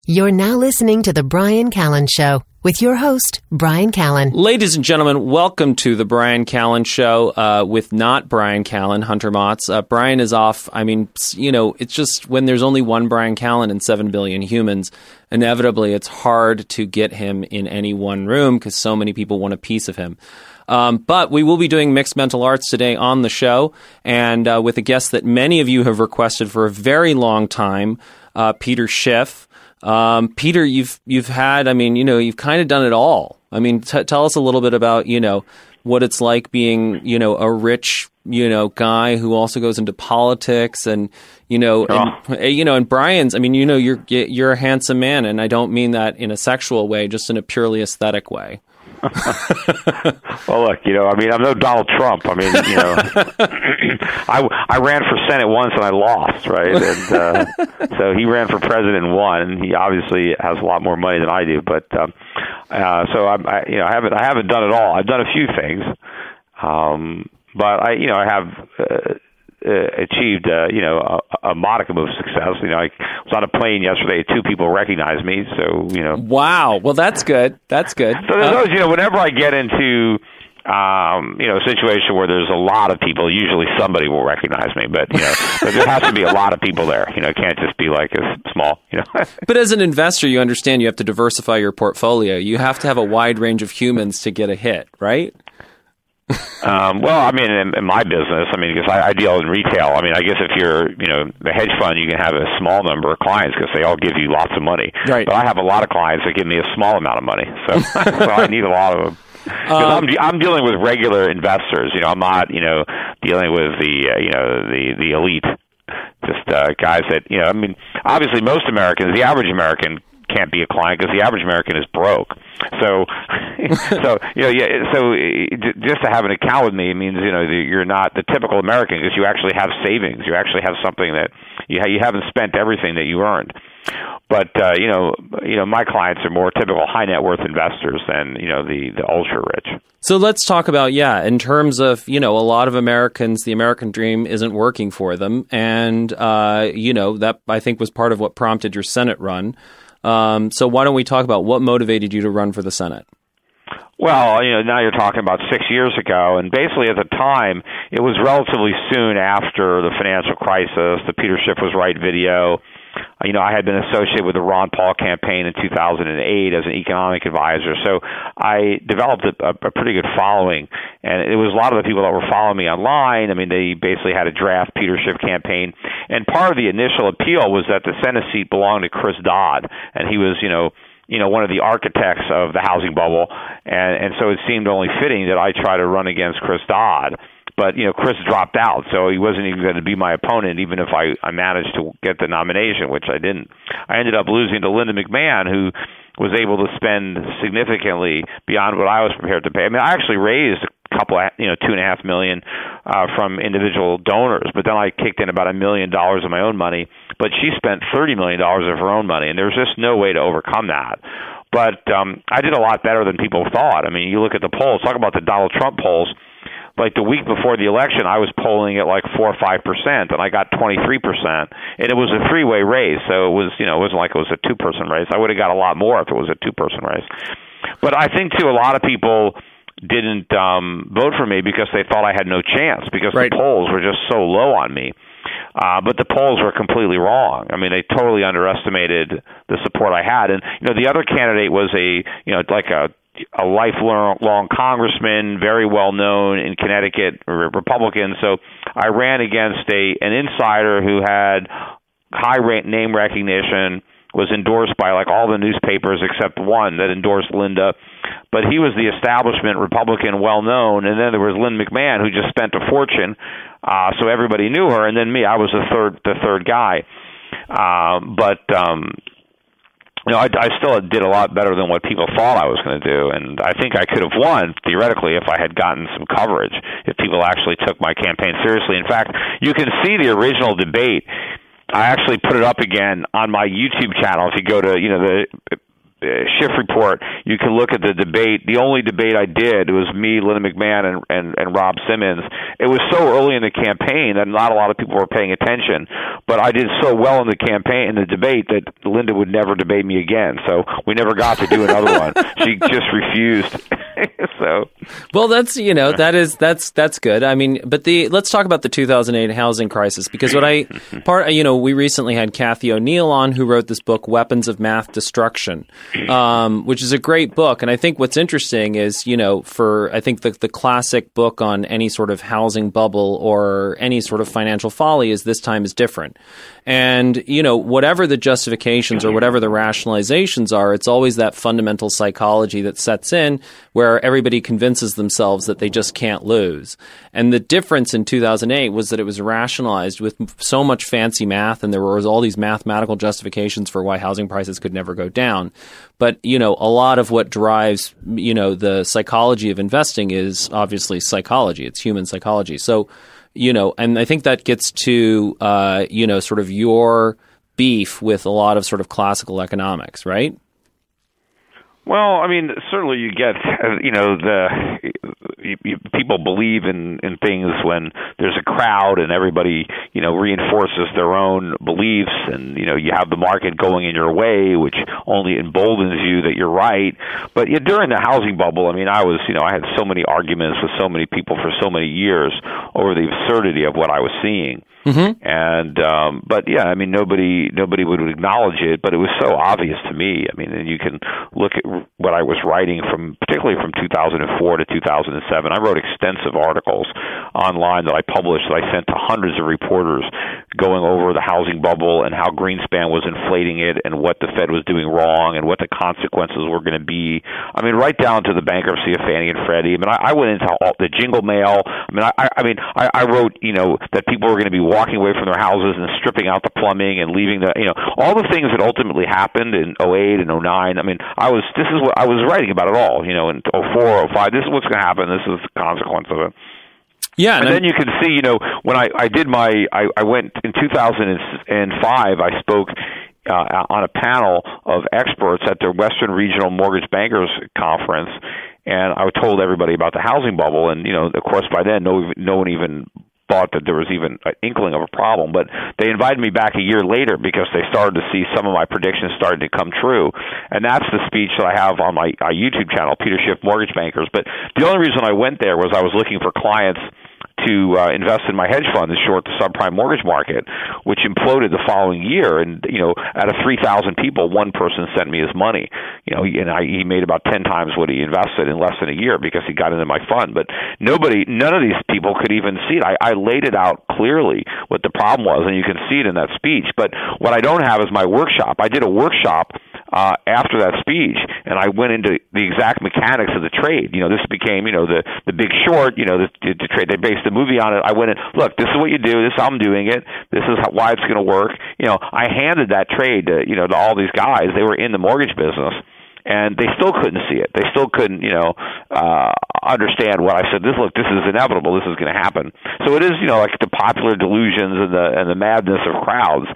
You're now listening to The Brian Callen Show with your host, Brian Callen. Ladies and gentlemen, welcome to The Brian Callen Show with not Brian Callen, Hunter Motts. Brian is off. I mean, you know, it's just when there's only one Brian Callen and 7 billion humans, inevitably it's hard to get him in any one room because so many people want a piece of him. But we will be doing mixed mental arts today on the show, and with a guest that many of you have requested for a very long time, Peter Schiff. Peter, you've had, I mean, you know, you've kind of done it all. I mean, tell us a little bit about, you know, what it's like being, you know, a rich, you know, guy who also goes into politics and, you know, and Brian's, I mean, you know, you're a handsome man, and I don't mean that in a sexual way, just in a purely aesthetic way. Well, look, you know, I mean, I'm no Donald Trump. I mean, you know, I ran for Senate once and I lost, right? And so he ran for president and won. And he obviously has a lot more money than I do, but so I haven't done it all. I've done a few things, but I have achieved a modicum of success. You know, I was on a plane yesterday. 2 people recognized me. So, you know. Wow. Well, that's good. That's good. So there's those, you know, whenever I get into a situation where there's a lot of people, usually somebody will recognize me, but, you know, but there has to be a lot of people there. You know, it can't just be like a small, you know. But as an investor, you understand you have to diversify your portfolio. You have to have a wide range of humans to get a hit, right? Well, I mean, in my business, I mean, because I deal in retail. I mean, I guess if you're, you know, the hedge fund, you can have a small number of clients because they all give you lots of money. Right. But I have a lot of clients that give me a small amount of money, so so I need a lot of them. I'm dealing with regular investors. You know, I'm not, you know, dealing with the elite, just guys that, you know. I mean, obviously, most Americans, the average American, can't be a client because the average American is broke. So, so just to have an account with me means, you know, you're not the typical American because you actually have savings. You actually have something that you haven't spent everything that you earned. But my clients are more typical high net worth investors than, you know, the ultra rich. So let's talk about, in terms of, you know, a lot of Americans, the American dream isn't working for them, and that I think was part of what prompted your Senate run. So why don't we talk about what motivated you to run for the Senate? Well, you know, now you're talking about 6 years ago, and basically at the time, it was relatively soon after the financial crisis, the Peter Schiff was right video. You know, I had been associated with the Ron Paul campaign in 2008 as an economic advisor, so I developed a pretty good following, and it was a lot of the people that were following me online. I mean, they basically had a draft Peter Schiff campaign, and part of the initial appeal was that the Senate seat belonged to Chris Dodd, and he was, you know, one of the architects of the housing bubble, and so it seemed only fitting that I try to run against Chris Dodd. But, you know, Chris dropped out, so he wasn't even going to be my opponent, even if I managed to get the nomination, which I didn't. I ended up losing to Linda McMahon, who was able to spend significantly beyond what I was prepared to pay. I mean, I actually raised a couple, $2.5 million from individual donors, but then I kicked in about $1 million of my own money. But she spent $30 million of her own money, and there was just no way to overcome that. But I did a lot better than people thought. I mean, you look at the polls, talk about the Donald Trump polls. Like the week before the election, I was polling at like 4 or 5%, and I got 23%. And it was a 3-way race, so it was, you know, it wasn't like it was a 2-person race. I would have got a lot more if it was a 2-person race. But I think too, a lot of people didn't vote for me because they thought I had no chance because Right. The polls were just so low on me. But the polls were completely wrong. I mean, they totally underestimated the support I had. And, you know, the other candidate was a lifelong congressman, very well known in Connecticut, Republican. So I ran against an insider who had high name recognition, was endorsed by like all the newspapers except one that endorsed Linda. But he was the establishment Republican, well known. And then there was Lynn McMahon, who just spent a fortune, so everybody knew her. And then me, I was the third guy. You know, I still did a lot better than what people thought I was going to do, and I think I could have won, theoretically, if I had gotten some coverage, if people actually took my campaign seriously. In fact, you can see the original debate. I actually put it up again on my YouTube channel. If you go to, Schiff report, you can look at the debate. The only debate I did, it was me, Linda McMahon, and Rob Simmons. It was so early in the campaign that not a lot of people were paying attention. But I did so well in the campaign, in the debate, that Linda would never debate me again. So we never got to do another one. She just refused. So, well, that's that's good. I mean, but let's talk about the 2008 housing crisis, because we recently had Kathy O'Neill on, who wrote this book, Weapons of Math Destruction, which is a great book. And I think what's interesting is, I think the classic book on any sort of housing bubble or any sort of financial folly is This Time is Different. And, whatever the justifications or whatever the rationalizations are, it's always that fundamental psychology that sets in where everybody convinces themselves that they just can't lose. And the difference in 2008 was that it was rationalized with so much fancy math, and there was all these mathematical justifications for why housing prices could never go down. But, a lot of what drives, the psychology of investing is obviously psychology. It's human psychology. So, and I think that gets to, sort of your beef with a lot of sort of classical economics, right? Well, I mean, certainly you get, people believe in things when there's a crowd and everybody, reinforces their own beliefs, and, you have the market going in your way, which only emboldens you that you're right. But during the housing bubble, I mean, I had so many arguments with so many people for so many years over the absurdity of what I was seeing. Mm-hmm. And, but yeah, I mean, nobody would acknowledge it, but it was so obvious to me. I mean, and you can look at what I was writing particularly from 2004 to 2007. I wrote extensive articles online that I published, that I sent to hundreds of reporters, going over the housing bubble and how Greenspan was inflating it and what the Fed was doing wrong and what the consequences were going to be. I mean, right down to the bankruptcy of Fannie and Freddie. I mean, I went into all the jingle mail. I wrote, that people were going to be walking away from their houses and stripping out the plumbing and leaving all the things that ultimately happened in 08 and 09. I mean, this is what I was writing about it all, in 04, 05. This is what's going to happen. This is the consequence of it. Yeah, and then you can see, when I did I went in 2005, I spoke on a panel of experts at the Western Regional Mortgage Bankers Conference, and I told everybody about the housing bubble, and, of course, by then, no one even thought that there was even an inkling of a problem. But they invited me back a year later because they started to see some of my predictions starting to come true. And that's the speech that I have on my YouTube channel, Peter Schiff Mortgage Bankers. But the only reason I went there was I was looking for clients to invest in my hedge fund to short the subprime mortgage market, which imploded the following year. And, out of 3,000 people, one person sent me his money. He made about 10 times what he invested in less than a year because he got into my fund. But none of these people could even see it. I laid it out clearly what the problem was, and you can see it in that speech. But what I don't have is my workshop. I did a workshop after that speech, and I went into the exact mechanics of the trade. This became, the Big Short, the trade. They based the movie on it. I went in, look, this is what you do. This is how I'm doing it. This is why it's going to work. I handed that trade to all these guys. They were in the mortgage business, and they still couldn't see it. They still couldn't, understand what I said. This is inevitable. This is going to happen. So it is, like the popular delusions and the madness of crowds,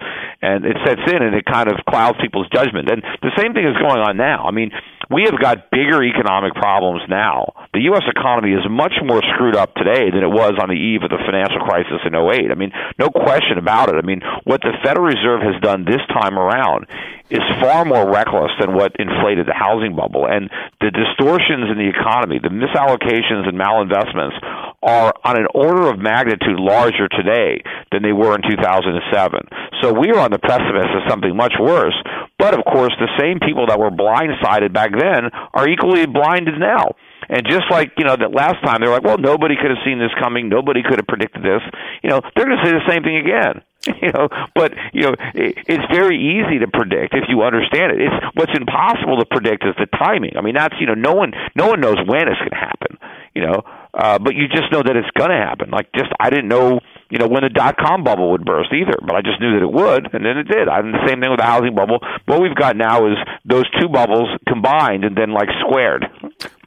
and it sets in and it kind of clouds people's judgment. And the same thing is going on now. I mean, we have got bigger economic problems now. The U.S. economy is much more screwed up today than it was on the eve of the financial crisis in 08. I mean, no question about it. I mean, what the Federal Reserve has done this time around is far more reckless than what inflated the housing bubble. And the distortions in the economy, the misallocations and malinvestments are on an order of magnitude larger today than they were in 2007. So we are on the precipice of something much worse. But, of course, the same people that were blindsided back then are equally blinded now. And just like, that last time, they're like, well, nobody could have seen this coming. Nobody could have predicted this. They're going to say the same thing again. But it's very easy to predict if you understand it. What's impossible to predict is the timing. I mean, that's, no one knows when it's going to happen, but you just know that it's going to happen. I didn't know, when the dot-com bubble would burst either, but I just knew that it would, and then it did. I did the same thing with the housing bubble. What we've got now is those two bubbles combined and then squared.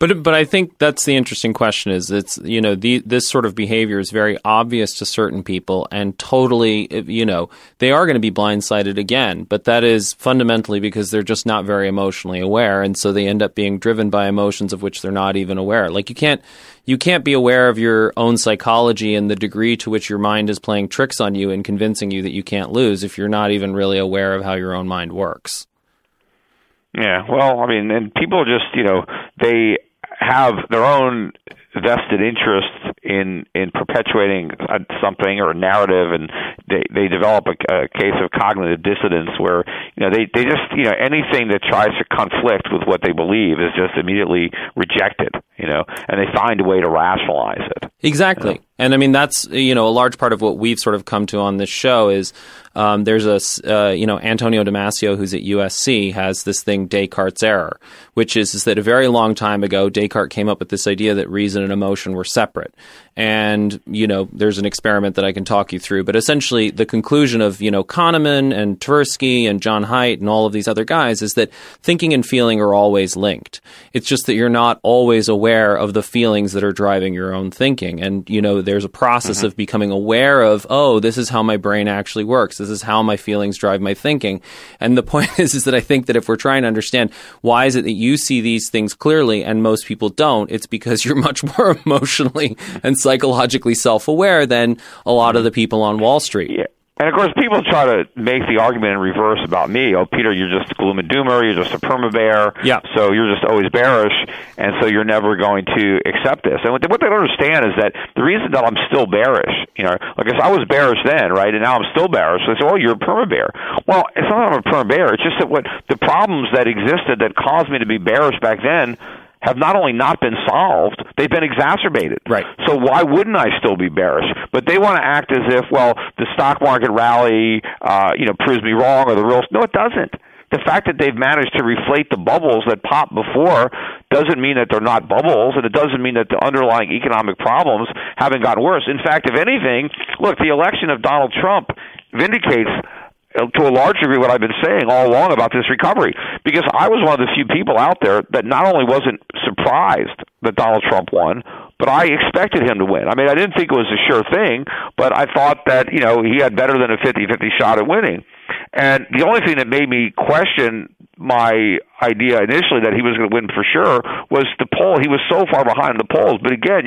But I think that's the interesting question is it's, this sort of behavior is very obvious to certain people and totally, they are going to be blindsided again. But that is fundamentally because they're just not very emotionally aware. And so they end up being driven by emotions of which they're not even aware. Like you can't be aware of your own psychology and the degree to which your mind is playing tricks on you and convincing you that you can't lose if you're not even really aware of how your own mind works. Yeah, well, I mean, and people just, they have their own vested interest in perpetuating something or a narrative, and they develop a case of cognitive dissonance where they just anything that tries to conflict with what they believe is just immediately rejected, and they find a way to rationalize it. Exactly. And I mean, that's, a large part of what we've sort of come to on this show is there's Antonio Damasio, who's at USC, has this thing, Descartes' error, which is that a very long time ago, Descartes came up with this idea that reason and emotion were separate. And, there's an experiment that I can talk you through. But essentially, the conclusion of, Kahneman and Tversky and John Haidt and all of these other guys is that thinking and feeling are always linked. It's just that you're not always aware of the feelings that are driving your own thinking. And, there's a process of becoming aware of, oh, this is how my brain actually works. This is how my feelings drive my thinking. And the point is that I think that if we're trying to understand why is it that you see these things clearly and most people don't, it's because you're much more emotionally and psychologically self-aware than a lot of the people on Wall Street. Yeah. And, of course, people try to make the argument in reverse about me. Oh, Peter, you're just a gloom and doomer. You're just a perma-bear. Yeah. So you're just always bearish, and so you're never going to accept this. And what they don't understand is that the reason that I'm still bearish, like I was bearish then, right, and now I'm still bearish. They say, oh, you're a perma-bear. Well, it's not that I'm a perma-bear. It's just that what the problems that existed that caused me to be bearish back then have not only not been solved, they've been exacerbated. Right. So why wouldn't I still be bearish? But they want to act as if, well, the stock market rally, proves me wrong, or the real. No, it doesn't. The fact that they've managed to reflate the bubbles that popped before doesn't mean that they're not bubbles, and it doesn't mean that the underlying economic problems haven't gotten worse. In fact, if anything, look, the election of Donald Trump vindicates to a large degree what I've been saying all along about this recovery, because I was one of the few people out there that not only wasn't surprised that Donald Trump won, but I expected him to win. I mean, I didn't think it was a sure thing, but I thought that, he had better than a 50-50 shot at winning. And the only thing that made me question my idea initially that he was going to win for sure was the poll. He was so far behind the polls. But again,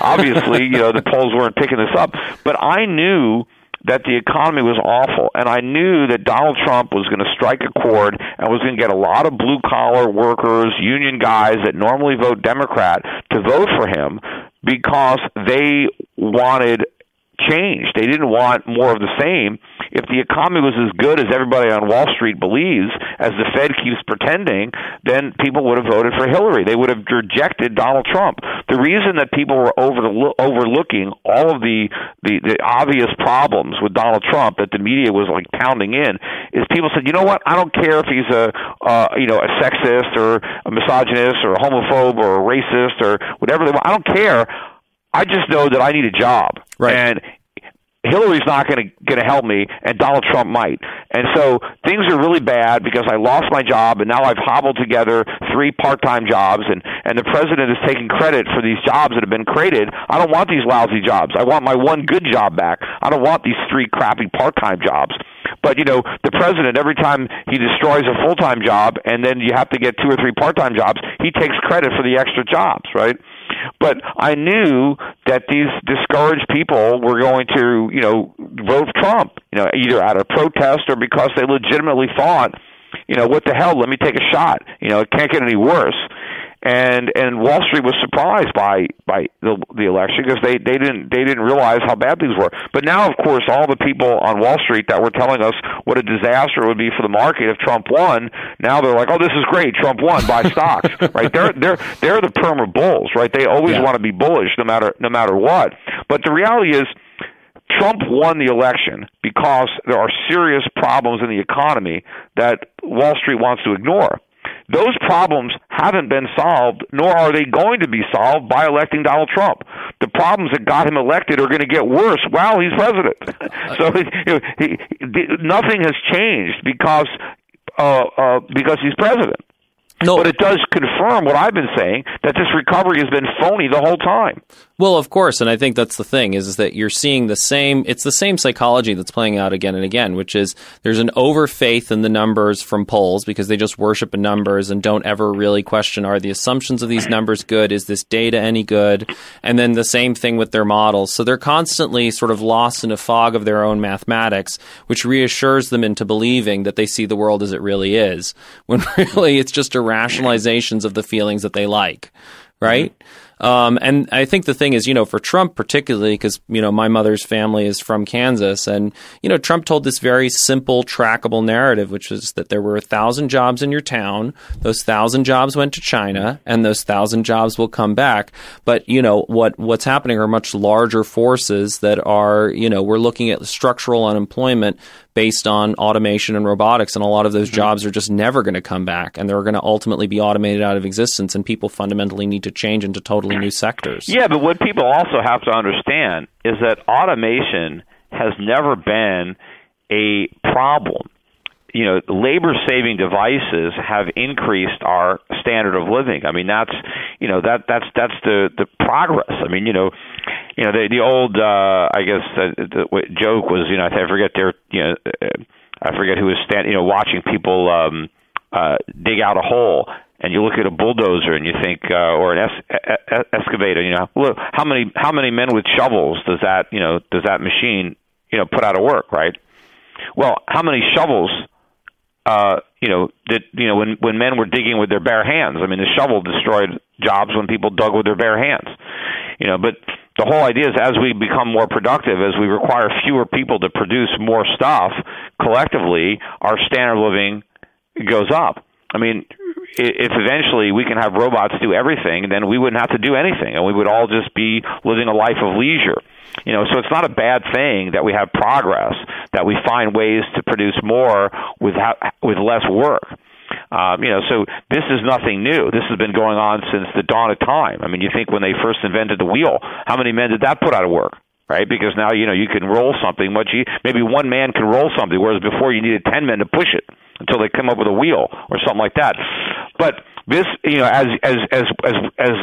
obviously, the polls weren't picking this up. But I knew that the economy was awful, and I knew that Donald Trump was going to strike a chord and was going to get a lot of blue-collar workers, union guys that normally vote Democrat to vote for him because they wanted change. They didn't want more of the same. If the economy was as good as everybody on Wall Street believes, as the Fed keeps pretending, then people would have voted for Hillary. They would have rejected Donald Trump. The reason that people were overlooking all of the obvious problems with Donald Trump that the media was like pounding in is people said, you know what, I don't care if he's a sexist or a misogynist or a homophobe or a racist or whatever they want. I don't care. I just know that I need a job. Right. And Hillary's not going to help me, and Donald Trump might. And so things are really bad because I lost my job, and now I've hobbled together 3 part-time jobs, and the president is taking credit for these jobs that have been created. I don't want these lousy jobs. I want my one good job back. I don't want these 3 crappy part-time jobs. But, the president, every time he destroys a full-time job and then you have to get 2 or 3 part-time jobs, he takes credit for the extra jobs, right? But I knew that these discouraged people were going to, vote Trump, either out of protest or because they legitimately thought, what the hell, let me take a shot. It can't get any worse. And Wall Street was surprised by the election because they didn't realize how bad things were. But now, of course, all the people on Wall Street that were telling us what a disaster it would be for the market if Trump won, now they're like, oh, this is great, Trump won, buy stocks, right? They're the perma bulls, right? They always want to be bullish no matter what. But the reality is, Trump won the election because there are serious problems in the economy that Wall Street wants to ignore. Those problems haven't been solved, nor are they going to be solved by electing Donald Trump. The problems that got him elected are going to get worse while he's president. So nothing has changed because he's president. No. But it does confirm what I've been saying, that this recovery has been phony the whole time. Well, of course, and I think that's the thing, is that you're seeing it's the same psychology that's playing out again and again, which is there's an overfaith in the numbers from polls because they just worship in numbers and don't ever really question, are the assumptions of these numbers good? Is this data any good? And then the same thing with their models. So they're constantly sort of lost in a fog of their own mathematics, which reassures them into believing that they see the world as it really is, when really it's just rationalizations of the feelings that they like, right? And I think the thing is, for Trump particularly, because, my mother's family is from Kansas, and, Trump told this very simple, trackable narrative, which is that there were 1,000 jobs in your town, those 1,000 jobs went to China, and those 1,000 jobs will come back. But, what's happening are much larger forces that are, we're looking at structural unemployment based on automation and robotics, and a lot of those jobs are just never going to come back, and they're going to ultimately be automated out of existence, and people fundamentally need to change into totally new sectors. Yeah, but what people also have to understand is that automation has never been a problem. Labor-saving devices have increased our standard of living. I mean, that's the progress. I mean, the old the joke was, I forget who was watching people dig out a hole, and you look at a bulldozer and you think, or an excavator, look, how many men with shovels does that machine put out of work, right? Well, how many shovels when men were digging with their bare hands? I mean, the shovel destroyed jobs when people dug with their bare hands. But the whole idea is, as we become more productive, as we require fewer people to produce more stuff, collectively, our standard of living goes up. I mean, if eventually we can have robots do everything, then we wouldn't have to do anything, and we would all just be living a life of leisure. So it's not a bad thing that we have progress, that we find ways to produce more with less work. So this is nothing new. This has been going on since the dawn of time. I mean, you think when they first invented the wheel, how many men did that put out of work? Right? Because now, you can roll something maybe one man can roll something, whereas before you needed 10 men to push it until they come up with a wheel or something like that. But this, as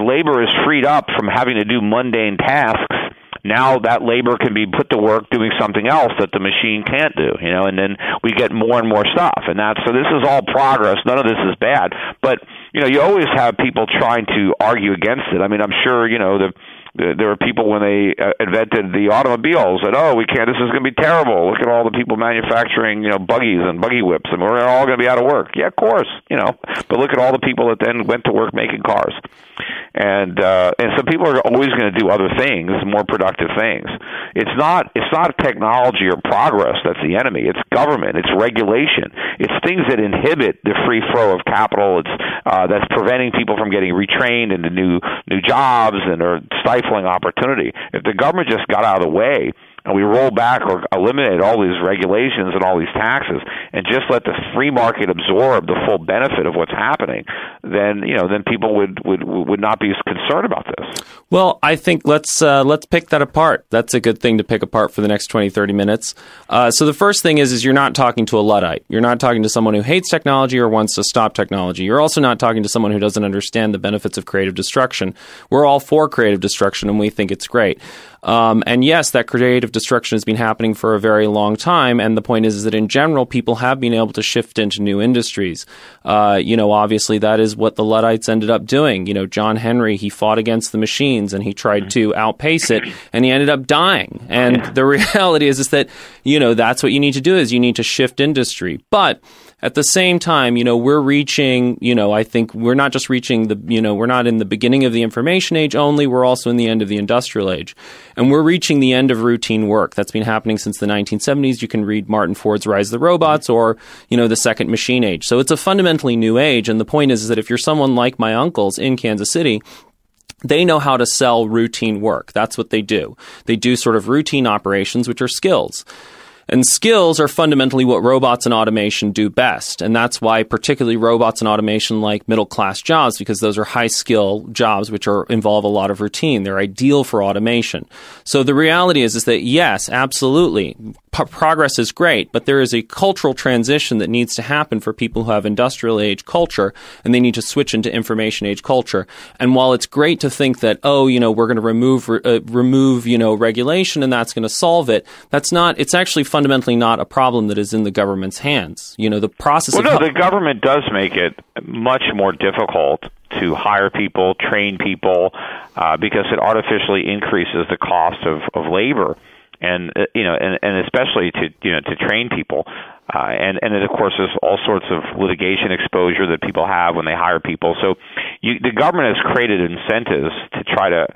labor is freed up from having to do mundane tasks, now that labor can be put to work doing something else that the machine can't do, and then we get more and more stuff. And so this is all progress. None of this is bad. But, you always have people trying to argue against it. I mean, I'm sure, there were people when they invented the automobiles that, this is going to be terrible. Look at all the people manufacturing, buggies and buggy whips, and we're all going to be out of work. Yeah, of course, but look at all the people that then went to work making cars. And so people are always going to do other things, more productive things. It's not technology or progress that's the enemy. It's government. It's regulation. It's things that inhibit the free flow of capital. It's that's preventing people from getting retrained into new jobs and are stifling opportunity. If the government just got out of the way and we roll back or eliminate all these regulations and all these taxes and just let the free market absorb the full benefit of what's happening, then people would not be as concerned about this. Well, I think let's pick that apart. That's a good thing to pick apart for the next 20, 30 minutes. So the first thing is you're not talking to a Luddite. You're not talking to someone who hates technology or wants to stop technology. You're also not talking to someone who doesn't understand the benefits of creative destruction. We're all for creative destruction, and we think it's great. And yes, that creative destruction has been happening for a very long time. And the point is that in general, people have been able to shift into new industries. Obviously that is what the Luddites ended up doing. John Henry, he fought against the machines and he tried to outpace it and he ended up dying. And the reality is that, that's what you need to do, is you need to shift industry. But at the same time, we're reaching, I think we're not just reaching we're not in the beginning of the information age only, we're also in the end of the industrial age. And we're reaching the end of routine work. That's been happening since the 1970s. You can read Martin Ford's Rise of the Robots or, the second machine age. So it's a fundamentally new age. And the point is that if you're someone like my uncles in Kansas City, they know how to sell routine work. That's what they do. They do sort of routine operations, which are skills. And skills are fundamentally what robots and automation do best. And that's why particularly robots and automation like middle-class jobs, because those are high-skill jobs which involve a lot of routine. They're ideal for automation. So the reality is that, yes, absolutely, progress is great, but there is a cultural transition that needs to happen for people who have industrial age culture, and they need to switch into information age culture. And while it's great to think that, we're going to remove regulation and that's going to solve it, it's actually fundamentally not a problem that is in the government's hands. The process the government does make it much more difficult to hire people, train people, because it artificially increases the cost of labor. And especially to train people, and of course there's all sorts of litigation exposure that people have when they hire people. So the government has created incentives to try to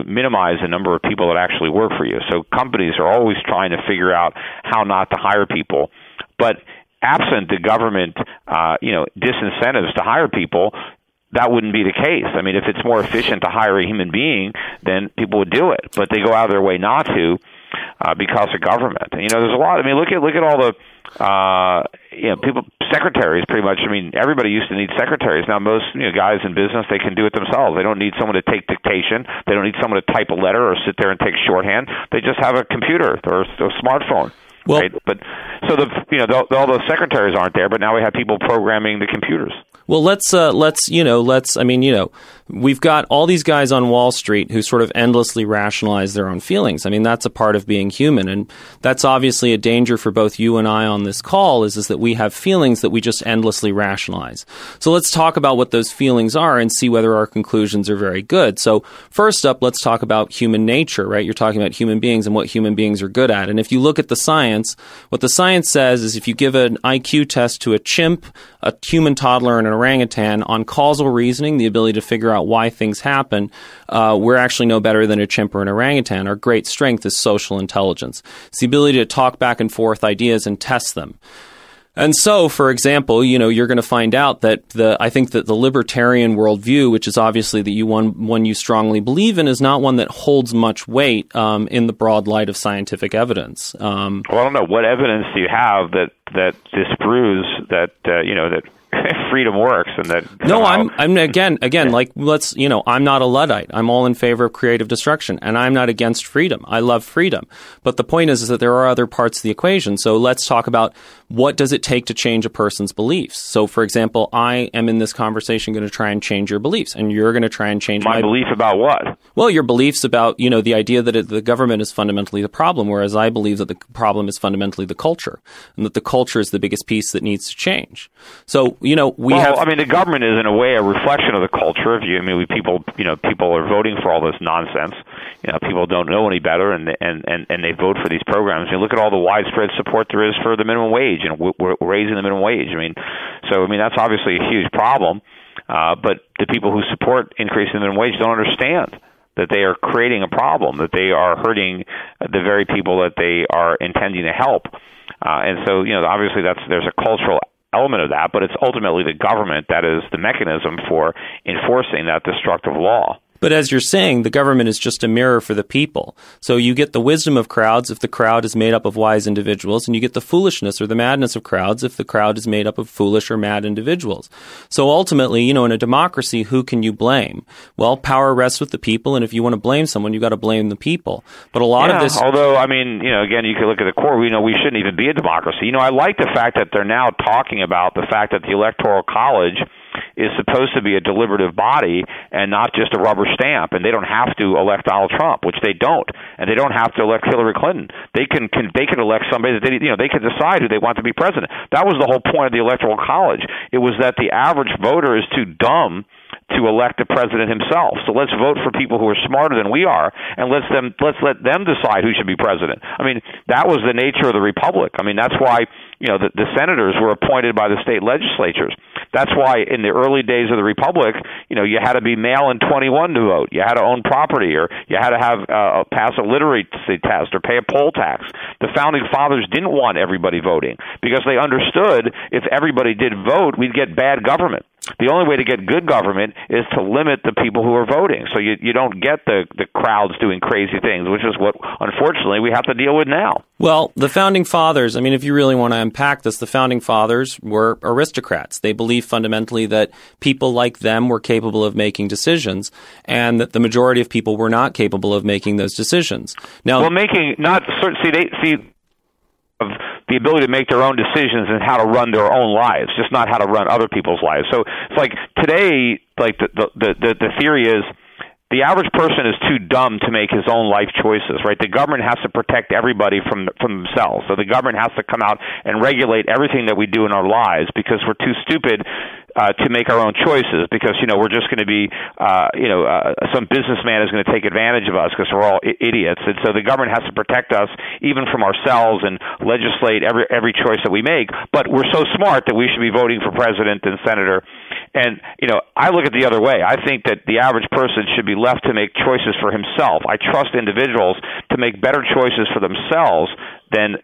minimize the number of people that actually work for you. So companies are always trying to figure out how not to hire people, but absent the government disincentives to hire people, that wouldn't be the case. I mean, if it's more efficient to hire a human being, then people would do it, but they go out of their way not to. Because of government, there's a lot. I mean, look at all the people, secretaries. Pretty much. I mean, everybody used to need secretaries. Now, most guys in business, they can do it themselves. They don't need someone to take dictation. They don't need someone to type a letter or sit there and take shorthand. They just have a computer or a smartphone. Well, right? But so all those secretaries aren't there. But now we have people programming the computers. Well, we've got all these guys on Wall Street who sort of endlessly rationalize their own feelings. I mean, that's a part of being human. And that's obviously a danger for both you and I on this call is that we have feelings that we just endlessly rationalize. So let's talk about what those feelings are and see whether our conclusions are very good. So first up, let's talk about human nature, right? You're talking about human beings and what human beings are good at. And if you look at the science, what the science says is if you give an IQ test to a chimp, a human toddler, and an orangutan on causal reasoning, the ability to figure out why things happen, we're actually no better than a chimp or an orangutan. Our great strength is social intelligence. It's the ability to talk back and forth ideas and test them. And so, for example, you're going to find out that I think that the libertarian worldview, which is obviously the one you strongly believe in, is not one that holds much weight in the broad light of scientific evidence. Well, I don't know. What evidence do you have that disproves that freedom works and that I'm not a Luddite. I'm all in favor of creative destruction, and I'm not against freedom. I love freedom. But the point is that there are other parts of the equation. So let's talk about what does it take to change a person's beliefs. So, for example, I am in this conversation going to try and change your beliefs, and you're going to try and change my belief about what? Well, your beliefs about, the idea that the government is fundamentally the problem, whereas I believe that the problem is fundamentally the culture, and that the culture is the biggest piece that needs to change. So, the government is in a way a reflection of the culture of you. I mean, people are voting for all this nonsense. People don't know any better, and they vote for these programs. Look at all the widespread support there is for the minimum wage. We're raising the minimum wage. That's obviously a huge problem. But the people who support increasing the minimum wage don't understand that they are creating a problem, that they are hurting the very people that they are intending to help. Obviously there's a cultural element of that, but it's ultimately the government that is the mechanism for enforcing that destructive law. But as you're saying, the government is just a mirror for the people. So you get the wisdom of crowds if the crowd is made up of wise individuals, and you get the foolishness or the madness of crowds if the crowd is made up of foolish or mad individuals. So ultimately, in a democracy, who can you blame? Well, power rests with the people, and if you want to blame someone, you got to blame the people. But a lot of this... Although, again, you could look at the core. We shouldn't even be a democracy. I like the fact that they're now talking about the fact that the Electoral College is supposed to be a deliberative body and not just a rubber stamp, and they don't have to elect Donald Trump, which they don't, and they don't have to elect Hillary Clinton. They can elect somebody that they can decide who they want to be president. That was the whole point of the Electoral College. It was that the average voter is too dumb to elect the president himself. So let's vote for people who are smarter than we are, and let's let them decide who should be president. That was the nature of the republic. That's why the senators were appointed by the state legislatures. That's why in the early days of the republic, you had to be male and 21 to vote. You had to own property, or you had to have pass a literacy test or pay a poll tax. The founding fathers didn't want everybody voting because they understood if everybody did vote, we'd get bad government. The only way to get good government is to limit the people who are voting. So you don't get the crowds doing crazy things, which is what, unfortunately, we have to deal with now. Well, the Founding Fathers, if you really want to unpack this, the Founding Fathers were aristocrats. They believed fundamentally that people like them were capable of making decisions, and that the majority of people were not capable of making those decisions. Now, the ability to make their own decisions and how to run their own lives, just not how to run other people's lives. So it's like today, like the theory is the average person is too dumb to make his own life choices, right? The government has to protect everybody from themselves. So the government has to come out and regulate everything that we do in our lives because we're too stupid to make our own choices because, we're just going to be, some businessman is going to take advantage of us because we're all idiots. And so the government has to protect us even from ourselves and legislate every choice that we make. But we're so smart that we should be voting for president and senator. And, I look at the other way. I think that the average person should be left to make choices for himself. I trust individuals to make better choices for themselves than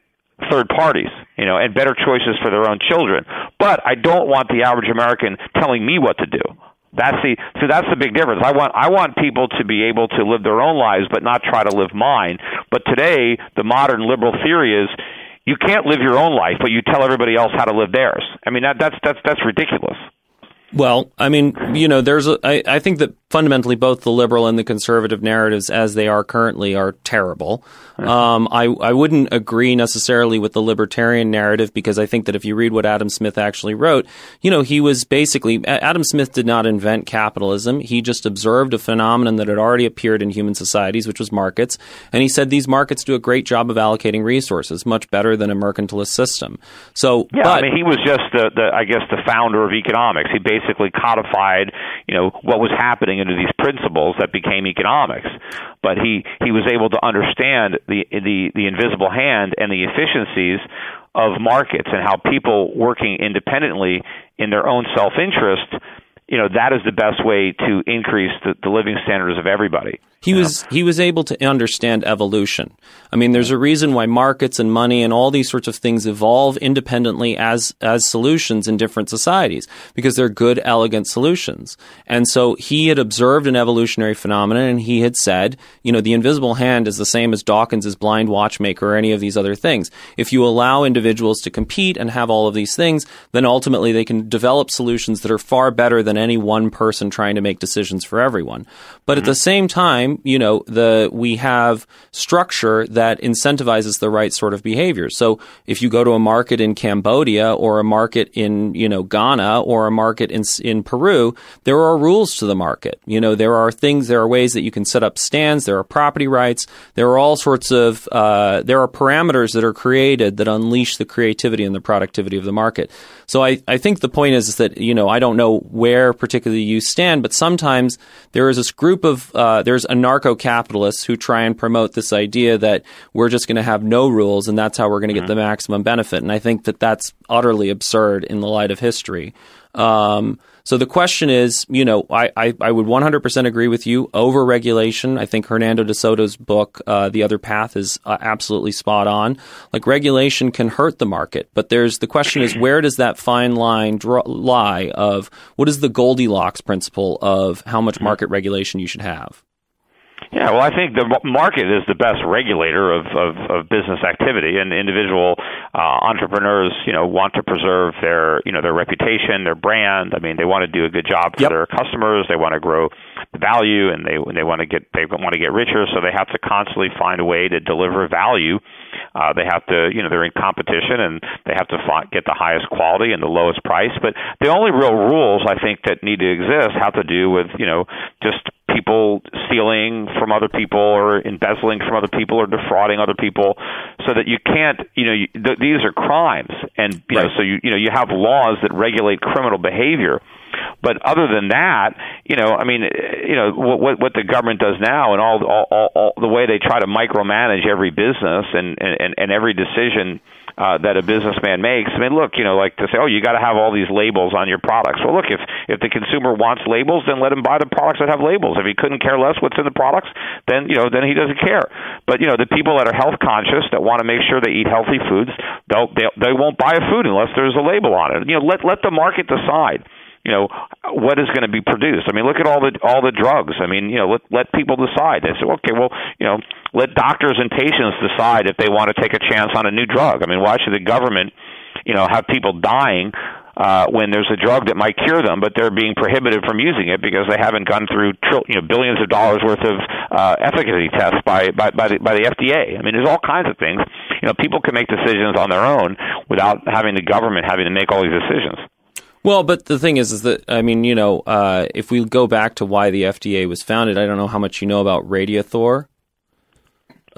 third parties, and better choices for their own children. But I don't want the average American telling me what to do. That's the big difference. I want people to be able to live their own lives, but not try to live mine. But today, the modern liberal theory is you can't live your own life, but you tell everybody else how to live theirs. I mean, that's ridiculous. Well, I mean, I think that fundamentally both the liberal and the conservative narratives as they are currently are terrible. I wouldn't agree necessarily with the libertarian narrative because I think that if you read what Adam Smith actually wrote, he was basically, Adam Smith did not invent capitalism. He just observed a phenomenon that had already appeared in human societies, which was markets. And he said these markets do a great job of allocating resources, much better than a mercantilist system. So, yeah, I mean, he was just the founder of economics. He basically codified, what was happening into these principles that became economics. But he was able to understand the invisible hand and the efficiencies of markets and how people working independently in their own self-interest, that is the best way to increase the living standards of everybody. He was able to understand evolution. I mean, there's a reason why markets and money and all these sorts of things evolve independently as solutions in different societies because they're good, elegant solutions. And so he had observed an evolutionary phenomenon and he had said, the invisible hand is the same as Dawkins' blind watchmaker or any of these other things. If you allow individuals to compete and have all of these things, then ultimately they can develop solutions that are far better than any one person trying to make decisions for everyone. But at the same time, we have structure that incentivizes the right sort of behavior. So if you go to a market in Cambodia or a market in, Ghana or a market in Peru, there are rules to the market. There are ways that you can set up stands. There are property rights. There are all sorts of, there are parameters that are created that unleash the creativity and the productivity of the market. So I think the point is that, I don't know where particularly you stand, but sometimes there is this group of, there's anarcho-capitalists who try and promote this idea that we're just going to have no rules and that's how we're going to get the maximum benefit. And I think that that's utterly absurd in the light of history. So the question is, I would 100% agree with you. Over-regulation, I think Hernando de Soto's book, The Other Path, is absolutely spot on. Like, regulation can hurt the market, but the question is, where does that fine line lie of what is the Goldilocks principle of how much market regulation you should have? Yeah, well, I think the market is the best regulator of business activity, and individual entrepreneurs, want to preserve their reputation, their brand. I mean, they want to do a good job for their customers. They want to grow the value, and they want to get richer. So they have to constantly find a way to deliver value. They have to, they're in competition, and they have to get the highest quality and the lowest price. But the only real rules I think that need to exist have to do with, just people stealing from other people or embezzling from other people or defrauding other people, so that you can't, these are crimes, and so you have laws that regulate criminal behavior. But other than that, what the government does now, and all the way they try to micromanage every business and every decision that a businessman makes. I mean, look, like to say, you got to have all these labels on your products. Well, look, if the consumer wants labels, then let him buy the products that have labels. If he couldn't care less what's in the products, then he doesn't care. But the people that are health conscious, that want to make sure they eat healthy foods, they won't buy a food unless there's a label on it. Let the market decide. What is going to be produced. I mean, look at all the drugs. I mean, let people decide. They say, okay, well, let doctors and patients decide if they want to take a chance on a new drug. I mean, why should the government, have people dying when there's a drug that might cure them, but they're being prohibited from using it because they haven't gone through billions of dollars worth of efficacy tests by the FDA. I mean, there's all kinds of things. People can make decisions on their own without having the government having to make all these decisions. Well, but the thing is that, I mean, if we go back to why the FDA was founded, I don't know how much you know about Radiator.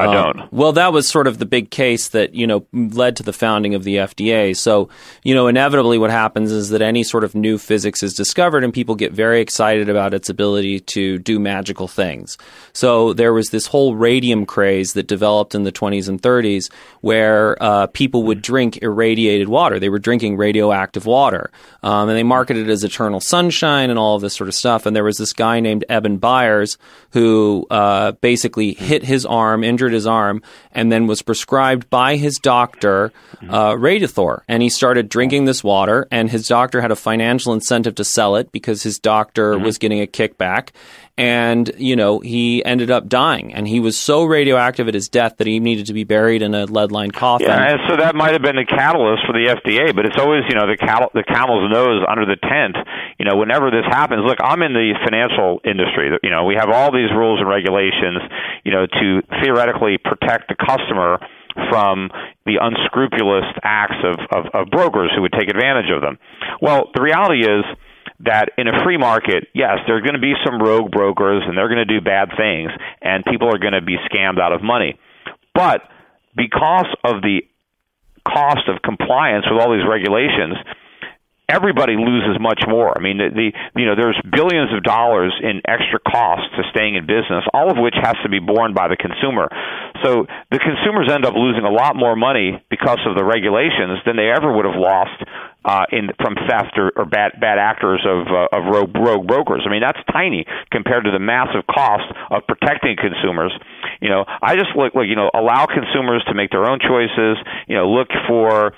I don't. Well, that was sort of the big case that, led to the founding of the FDA. So, inevitably what happens is that any sort of new physics is discovered and people get very excited about its ability to do magical things. So there was this whole radium craze that developed in the 20s and 30s where people would drink irradiated water. They were drinking radioactive water. And they marketed it as eternal sunshine and all of this sort of stuff. And there was this guy named Eben Byers who basically hit his arm, injured his arm, and then was prescribed by his doctor Radiator. And he started drinking this water, and his doctor had a financial incentive to sell it because his doctor was getting a kickback. And, he ended up dying. And he was so radioactive at his death that he needed to be buried in a lead-lined coffin. Yeah, and so that might have been the catalyst for the FDA, but it's always, the camel's nose under the tent. Whenever this happens, look, I'm in the financial industry. We have all these rules and regulations, to theoretically protect the customer from the unscrupulous acts of brokers who would take advantage of them. Well, the reality is that in a free market, yes, there are going to be some rogue brokers and they're going to do bad things and people are going to be scammed out of money. But because of the cost of compliance with all these regulations, everybody loses much more. I mean, there's billions of dollars in extra costs to staying in business, all of which has to be borne by the consumer. So the consumers end up losing a lot more money because of the regulations than they ever would have lost from theft or bad actors of rogue brokers. I mean, that's tiny compared to the massive cost of protecting consumers. I just allow consumers to make their own choices. Look for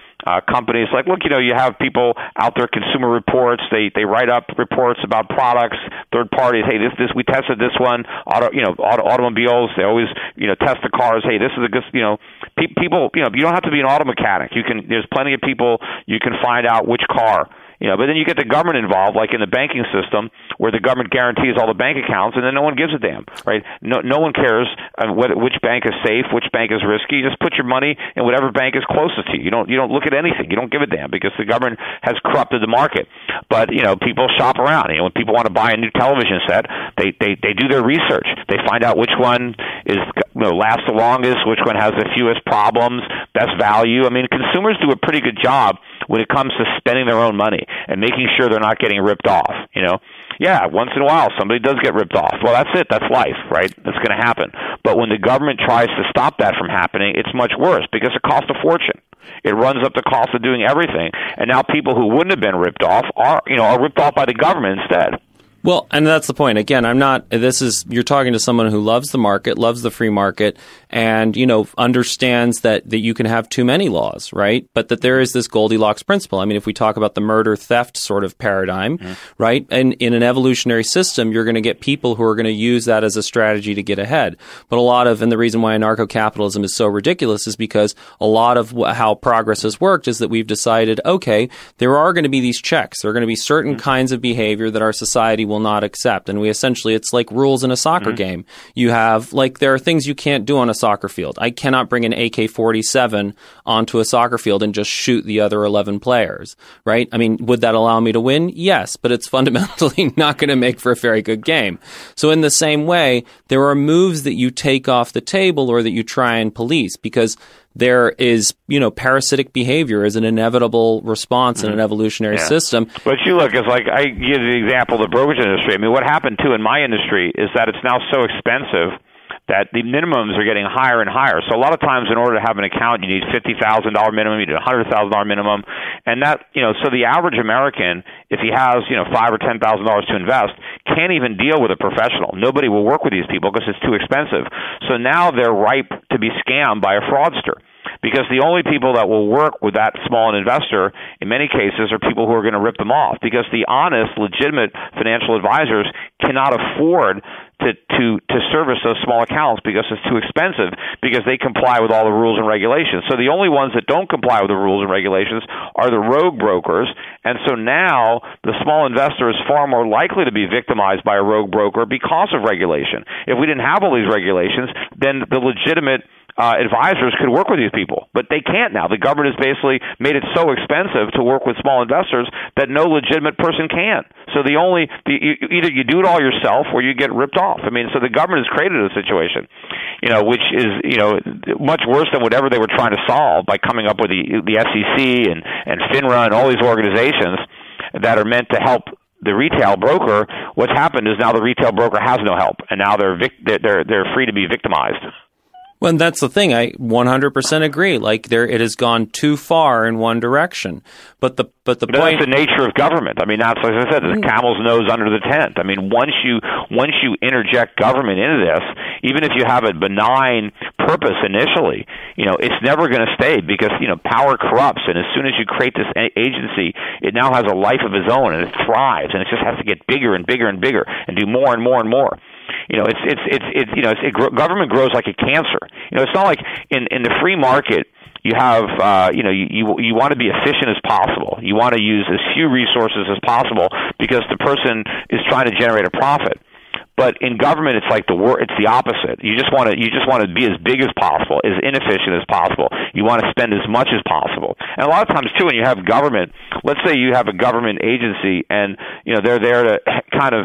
companies like, you have people out there, Consumer Reports. They write up reports about products, third parties. Hey, this we tested this one. Automobiles. They always test the cars. Hey, this is a good. People. You don't have to be an auto mechanic. There's plenty of people you can find out which car. But then you get the government involved, like in the banking system, where the government guarantees all the bank accounts, and then no one gives a damn, right? No one cares which bank is safe, which bank is risky. You just put your money in whatever bank is closest to you. You don't look at anything. You don't give a damn because the government has corrupted the market. But people shop around. When people want to buy a new television set, they do their research. They find out which one is lasts the longest, which one has the fewest problems, best value. I mean, consumers do a pretty good job when it comes to spending their own money and making sure they're not getting ripped off, Yeah, once in a while somebody does get ripped off. Well, that's it. That's life, right? That's going to happen. But when the government tries to stop that from happening, it's much worse because it costs a fortune. It runs up the cost of doing everything. And now people who wouldn't have been ripped off are ripped off by the government instead. Well, and that's the point. Again, you're talking to someone who loves the market, loves the free market, and, understands that you can have too many laws, right? But that there is this Goldilocks principle. I mean, if we talk about the murder theft sort of paradigm, right? And in an evolutionary system, you're going to get people who are going to use that as a strategy to get ahead. But and the reason why anarcho-capitalism is so ridiculous is because a lot of how progress has worked is that we've decided, okay, there are going to be these checks. There are going to be certain kinds of behavior that our society will not accept. And it's like rules in a soccer game. You have, there are things you can't do on a soccer field. I cannot bring an AK-47 onto a soccer field and just shoot the other 11 players, right? I mean, would that allow me to win? Yes, but it's fundamentally not going to make for a very good game. So in the same way, there are moves that you take off the table or that you try and police because there is, parasitic behavior is an inevitable response in an evolutionary system. But you look, it's like I give the example of the brokerage industry. I mean, what happened too in my industry is that it's now so expensive that the minimums are getting higher and higher. So a lot of times in order to have an account, you need $50,000 minimum, you need a $100,000 minimum. And that, so the average American, if he has, $5,000 or $10,000 to invest, can't even deal with a professional. Nobody will work with these people because it's too expensive. So now they're ripe to be scammed by a fraudster. Because the only people that will work with that small investor, in many cases, are people who are going to rip them off. Because the honest, legitimate financial advisors cannot afford to service those small accounts because it's too expensive, because they comply with all the rules and regulations. So the only ones that don't comply with the rules and regulations are the rogue brokers. And so now the small investor is far more likely to be victimized by a rogue broker because of regulation. If we didn't have all these regulations, then the legitimate advisors could work with these people, but they can't now. The government has basically made it so expensive to work with small investors that no legitimate person can. So either you do it all yourself or you get ripped off. I mean, so the government has created a situation, which is, much worse than whatever they were trying to solve by coming up with the SEC and FINRA and all these organizations that are meant to help the retail broker. What's happened is now the retail broker has no help, and now they're free to be victimized. Well, and that's the thing. I 100% agree. Like it has gone too far in one direction. But the point, that's the nature of government. I mean, that's, like I said, the camel's nose under the tent. I mean, once you interject government into this, even if you have a benign purpose initially, it's never going to stay, because power corrupts, and as soon as you create this agency, it now has a life of its own, and it thrives, and it just has to get bigger and bigger and bigger, and do more and more and more. Government grows like a cancer. It's not like in the free market you have, you want to be efficient as possible. You want to use as few resources as possible because the person is trying to generate a profit. But in government, it's like it's the opposite. You just want to be as big as possible, as inefficient as possible. You want to spend as much as possible. And a lot of times too, when you have government, let's say you have a government agency, and they're there to kind of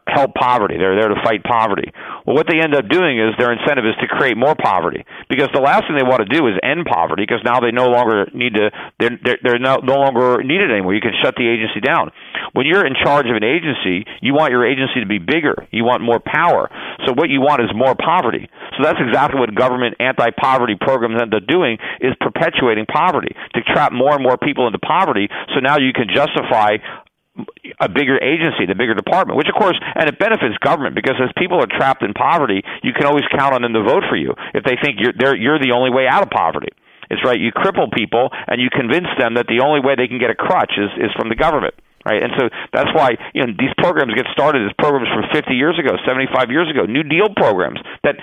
help poverty. They're there to fight poverty. Well, what they end up doing is their incentive is to create more poverty, because the last thing they want to do is end poverty, because now they no longer need to. They're no longer needed anymore. You can shut the agency down. When you're in charge of an agency, you want your agency to be bigger. You want more power. So what you want is more poverty. So that's exactly what government anti-poverty programs end up doing, is perpetuating poverty, to trap more and more people into poverty. So now you can justify a bigger agency, the bigger department, which of course, and it benefits government, because as people are trapped in poverty, you can always count on them to vote for you if they think you're the only way out of poverty. It's right. You cripple people and you convince them that the only way they can get a crutch is from the government. Right. And so that's why these programs get started as programs from 50 years ago, 75 years ago, New Deal programs that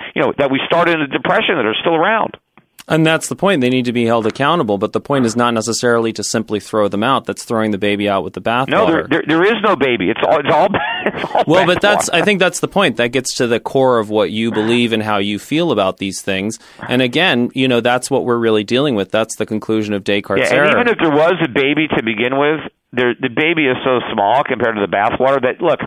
we started in the Depression that are still around. And that's the point. They need to be held accountable. But the point is not necessarily to simply throw them out. That's throwing the baby out with the bathwater. No, there is no baby. It's all well, but I think that's the point. That gets to the core of what you believe and how you feel about these things. And again, that's what we're really dealing with. That's the conclusion of Descartes' error. And even if there was a baby to begin with, the baby is so small compared to the bathwater that, look,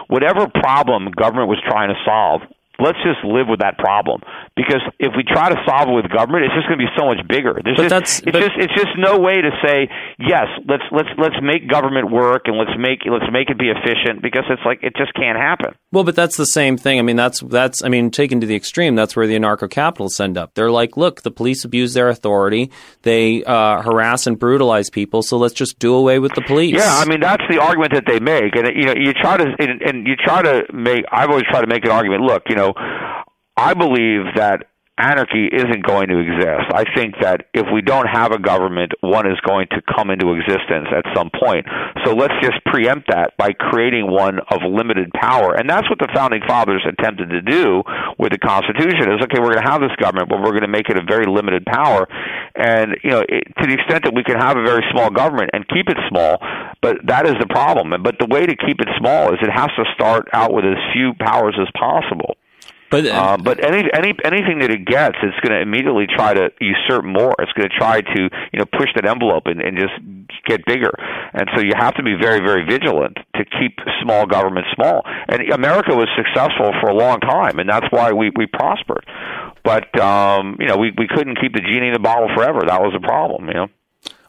whatever problem government was trying to solve, let's just live with that problem, because if we try to solve it with government, it's just going to be so much bigger. It's just no way to say, yes, let's make government work, and let's make it be efficient, because it's like it just can't happen. Well, but that's the same thing. I mean, that's taken to the extreme. That's where the anarcho-capitalists end up. They're like, look, the police abuse their authority, they harass and brutalize people, so let's just do away with the police. Yeah, I mean, that's the argument that they make, and I've always tried to make an argument. Look, I believe that anarchy isn't going to exist. I think that if we don't have a government, one is going to come into existence at some point. So let's just preempt that by creating one of limited power. And that's what the Founding Fathers attempted to do with the Constitution, is, okay, we're going to have this government, but we're going to make it a very limited power. And, to the extent that we can have a very small government and keep it small, but that is the problem. But the way to keep it small is it has to start out with as few powers as possible. But anything that it gets, it's going to immediately try to usurp more. It's going to try to push that envelope and just get bigger. And so you have to be very, very vigilant to keep small government small. And America was successful for a long time, and that's why we prospered. But we couldn't keep the genie in the bottle forever. That was the problem.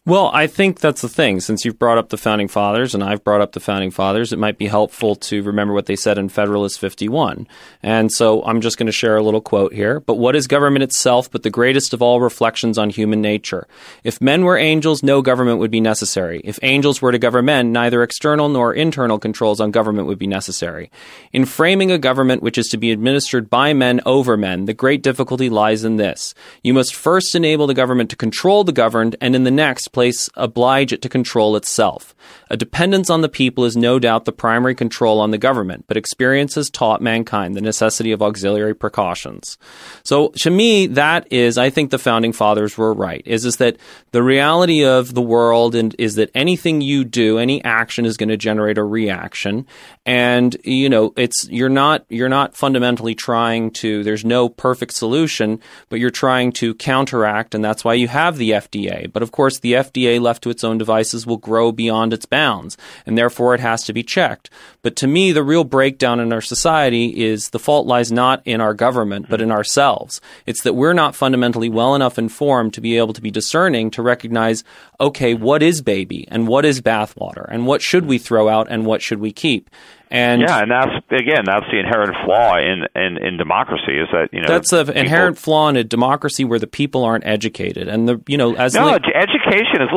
Well, I think that's the thing. Since you've brought up the Founding Fathers and I've brought up the Founding Fathers, it might be helpful to remember what they said in Federalist 51. And so I'm just going to share a little quote here. But what is government itself but the greatest of all reflections on human nature? If men were angels, no government would be necessary. If angels were to govern men, neither external nor internal controls on government would be necessary. In framing a government which is to be administered by men over men, the great difficulty lies in this. You must first enable the government to control the governed, and in the next oblige it to control itself. A dependence on the people is no doubt the primary control on the government, but experience has taught mankind the necessity of auxiliary precautions. So to me, that is, I think the founding fathers were right, is that the reality of the world is that anything you do, any action is going to generate a reaction. And, you're not fundamentally trying to, there's no perfect solution, but you're trying to counteract, and that's why you have the FDA. But of course, the FDA left to its own devices will grow beyond its bounds, and therefore it has to be checked. But to me, the real breakdown in our society is the fault lies not in our government, but in ourselves. It's that we're not fundamentally well enough informed to be able to be discerning to recognize, okay, what is baby and what is bathwater and what should we throw out and what should we keep? And that's the inherent flaw in democracy is that that's an inherent flaw in a democracy where the people aren't educated. And education is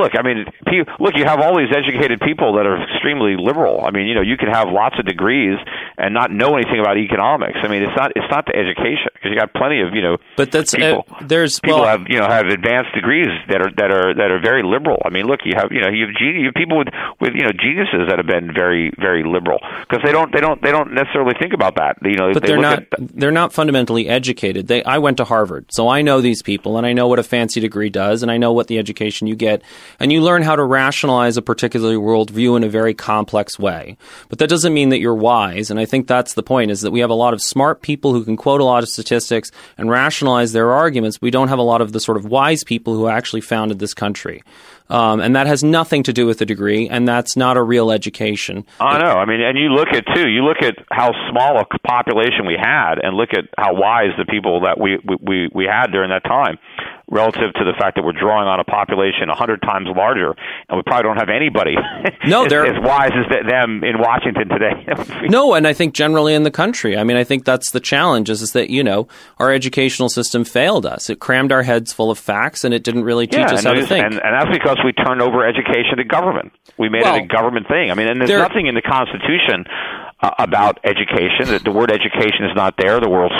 you have all these educated people that are extremely liberal. I mean, you can have lots of degrees and not know anything about economics. I mean, it's not the education because you got plenty of But that's people. Have advanced degrees that are very liberal. I mean, look, you have people with geniuses that have been very very liberal because they don't necessarily think about that. But they're not fundamentally educated. I went to Harvard, so I know these people, and I know what a fancy degree does, and I know what the education you get, and you learn how to rationalize a particular worldview in a very complex way. But that doesn't mean that you're wise, and I think that's the point, is that we have a lot of smart people who can quote a lot of statistics and rationalize their arguments. We don't have a lot of the sort of wise people who actually founded this country. And that has nothing to do with the degree, and that's not a real education. I know. I mean, and you look at how small a population we had, and look at how wise the people that we had during that time, relative to the fact that we're drawing on a population 100 times larger, and we probably don't have anybody as wise as them in Washington today. No, and I think generally in the country. I mean, I think that's the challenge is that, our educational system failed us. It crammed our heads full of facts, and it didn't really teach us how to think. And that's because we turned over education to government. We made it a government thing. I mean, and there's nothing in the Constitution about education. The word education is not there. The word